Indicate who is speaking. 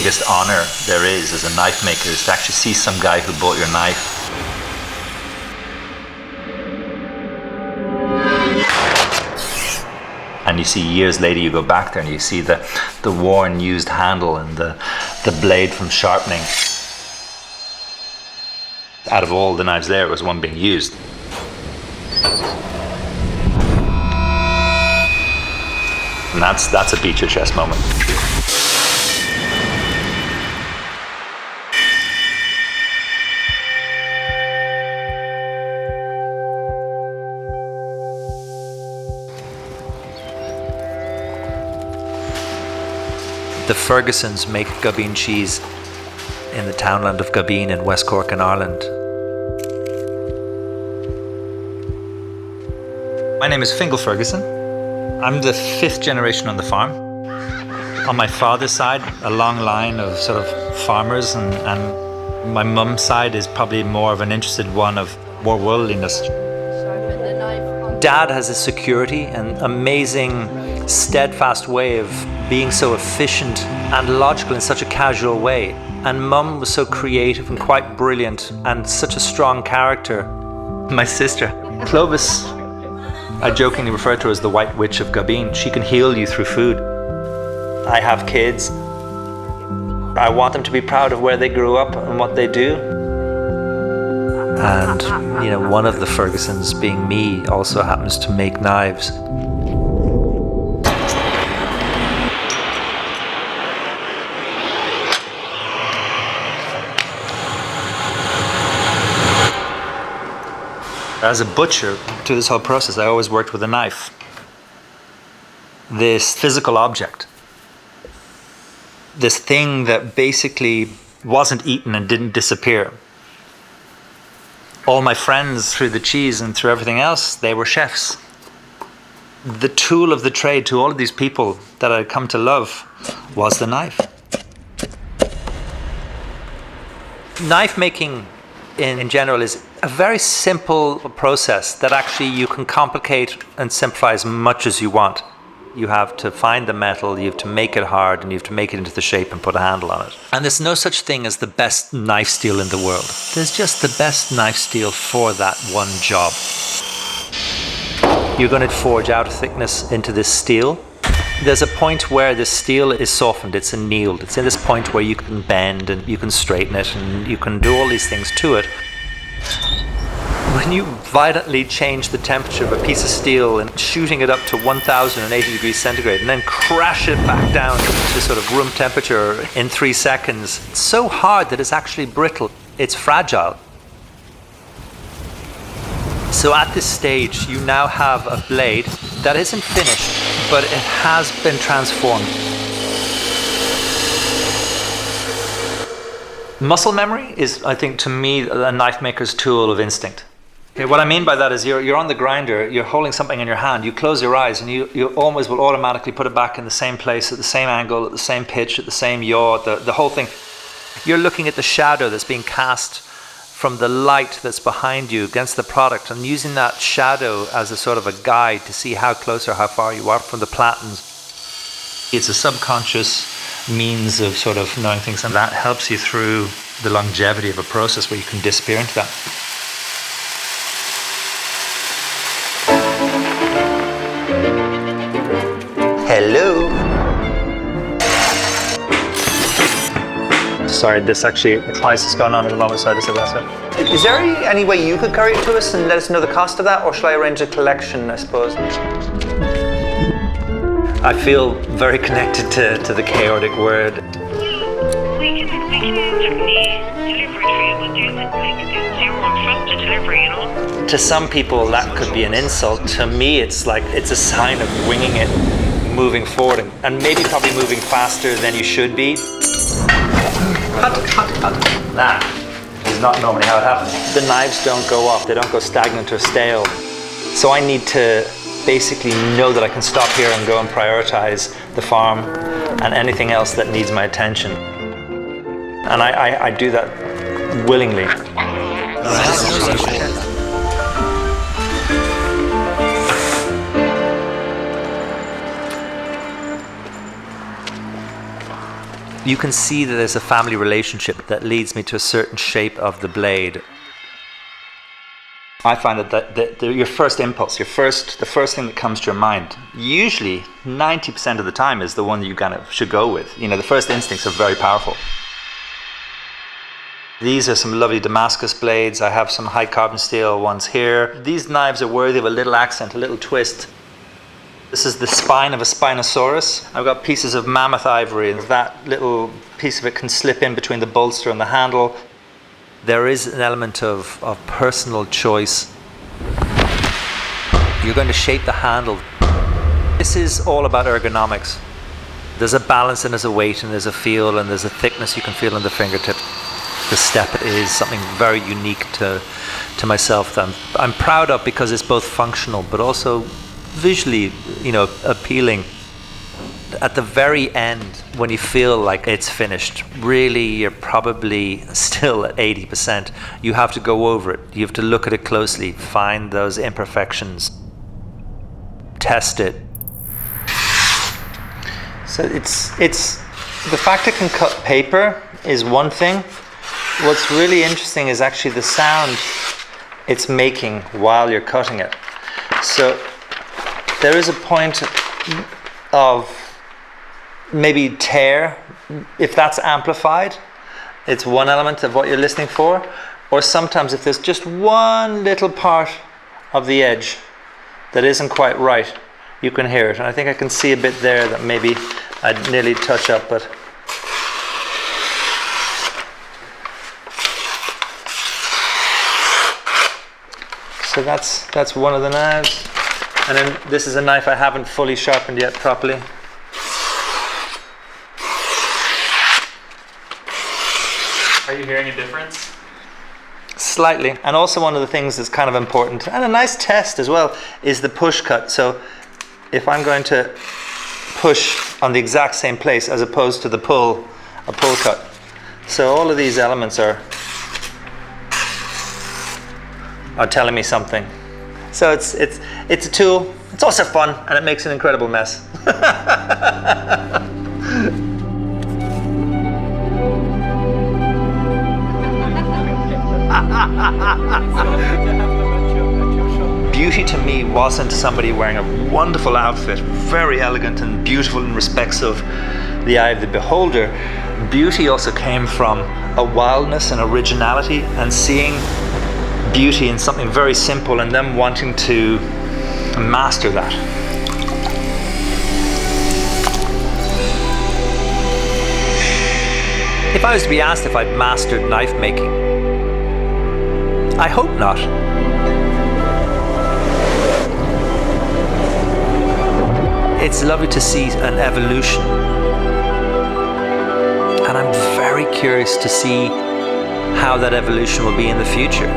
Speaker 1: biggest honor there is as a knife maker is to actually see some guy who bought your knife. And you see years later, you go back there and you see the worn, used handle and the blade from sharpening. Out of all the knives there, it was one being used. And that's a beat your chest moment. The Fergusons make Gabine cheese in the townland of Gabine in West Cork in Ireland. My name is Fingal Ferguson. I'm the 5th generation on the farm. On my father's side, a long line of sort of farmers, and my mum's side is probably more of an interested one of more worldliness. Dad has a security and amazing, steadfast way of being so efficient and logical in such a casual way. And Mum was so creative and quite brilliant and such a strong character. My sister, Clovis, I jokingly refer to her as the White Witch of Gabine. She can heal you through food. I have kids. I want them to be proud of where they grew up and what they do. And, you know, one of the Fergusons, being me, also happens to make knives. As a butcher, through this whole process, I always worked with a knife. This physical object. This thing that basically wasn't eaten and didn't disappear. All my friends through the cheese and through everything else, they were chefs. The tool of the trade to all of these people that I'd come to love was the knife. Knife making in general is a very simple process that actually you can complicate and simplify as much as you want. You have to find the metal, you have to make it hard, and you have to make it into the shape and put a handle on it. And there's no such thing as the best knife steel in the world. There's just the best knife steel for that one job. You're going to forge out thickness into this steel. There's a point where the steel is softened, it's annealed. It's in this point where you can bend and you can straighten it and you can do all these things to it. When you violently change the temperature of a piece of steel and shooting it up to 1080 degrees centigrade and then crash it back down to sort of room temperature in 3 seconds, it's so hard that it's actually brittle. It's fragile. So at this stage, you now have a blade that isn't finished, but it has been transformed. Muscle memory is, I think, to me, a knife maker's tool of instinct. Okay, what I mean by that is you're on the grinder, you're holding something in your hand, you close your eyes and you always will automatically put it back in the same place, at the same angle, at the same pitch, at the same yaw, the whole thing. You're looking at the shadow that's being cast from the light that's behind you against the product and using that shadow as a sort of a guide to see how close or how far you are from the platens. It's a subconscious means of sort of knowing things, and that helps you through the longevity of a process where you can disappear into that. Hello. Sorry, this actually, the price is going on the lower side of that. Is there any way you could carry it to us and let us know the cost of that, or shall I arrange a collection, I suppose? I feel very connected to the chaotic word.
Speaker 2: We can certainly deliver it for you, but there's zero trust to delivery, you know?
Speaker 1: To some people that could be an insult. To me it's like, it's a sign of winging it, moving forward, and maybe probably moving faster than you should be. Cut. That is not normally how it happens. The knives don't go up, they don't go stagnant or stale. So I need to basically know that I can stop here and go and prioritize the farm and anything else that needs my attention. And I do that willingly. you can see that there's a family relationship that leads me to a certain shape of the blade. I find that your first impulse, the first thing that comes to your mind, usually 90% of the time is the one that you kind of should go with. You know, the first instincts are very powerful. These are some lovely Damascus blades. I have some high carbon steel ones here. These knives are worthy of a little accent, a little twist. This is the spine of a Spinosaurus. I've got pieces of mammoth ivory, and that little piece of it can slip in between the bolster and the handle. There is an element of personal choice. You're going to shape the handle. This is all about ergonomics. There's a balance and there's a weight and there's a feel and there's a thickness you can feel in the fingertip. The step is something very unique to myself that I'm proud of, because it's both functional but also visually, appealing. At the very end, when you feel like it's finished, really you're probably still at 80%. You have to go over it. You have to look at it closely, find those imperfections, test it. So it's the fact it can cut paper is one thing. What's really interesting is actually the sound it's making while you're cutting it. So there is a point of maybe tear. If that's amplified, it's one element of what you're listening for. Or sometimes if there's just one little part of the edge that isn't quite right, you can hear it. And I think I can see a bit there that maybe I'd nearly touch up, but so that's one of the knives. And then this is a knife I haven't fully sharpened yet properly.
Speaker 3: Are you hearing a difference?
Speaker 1: Slightly. And also one of the things that's kind of important, and a nice test as well, is the push cut. So if I'm going to push on the exact same place as opposed to a pull cut. So all of these elements are telling me something. So it's a tool. It's also fun, and it makes an incredible mess. Beauty to me wasn't somebody wearing a wonderful outfit, very elegant and beautiful in respects of the eye of the beholder. Beauty also came from a wildness and originality, and seeing beauty in something very simple and then wanting to master that. If I was to be asked if I'd mastered knife making, I hope not. It's lovely to see an evolution, and I'm very curious to see how that evolution will be in the future.